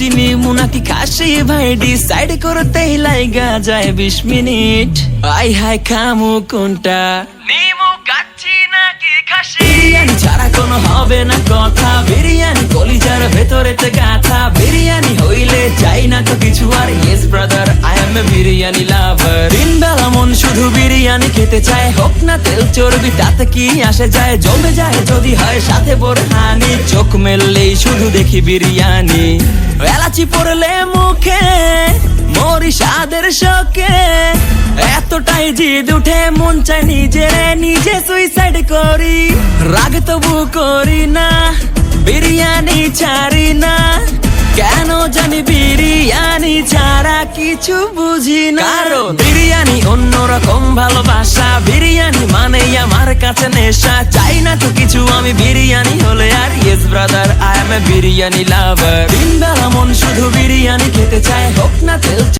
চিনি মুনাকি খাসি ভাই ডিসাইড করতেই লাইগা যায় 20 মিনিট। আই হাই খামু কোনটা, নিমু কাচ্ছি নাকি খাসি? বিরিয়ানি ছাড়া কোনো হবে না কথা, বিরিয়ানি কলিজার ভেতরেতে গাথা। বিরিয়ানি হইলে চাই না তো কিছু আর, yes brother I M A biryani লাভার। দিন বেলা মন শুধু বিরিয়ানি খেতে চায়, হোক না তেল চর্বি তাতে কি আসে যায়। জমে যায় যদি হয় সাথে বোরহানি, চোখ মেললেই শুধু দেখি বিরিয়ানি। এলাচি পড়লে মুখে মরি স্বাদের শোকে, এতটাই জিদ উঠে মন চাই নিজে সুইসাইড করি। রাগ তবু করি না, বিরিয়ানি ছাড়ি না, কেন জানি বিরিয়ানি ছাড়া কিছু বুঝি না। কারণ বিরিয়ানি অন্যরকম ভালোবাসা, বিরিয়ানি মানেই আমার কাছে নেশা। চাই না তো কিছু আমি বিরিয়ানি হলে আর, yes brother I M A biryani লাভার। দিন বেলা মন শুধু বিরিয়ানি খেতে চায়, হোক না তেল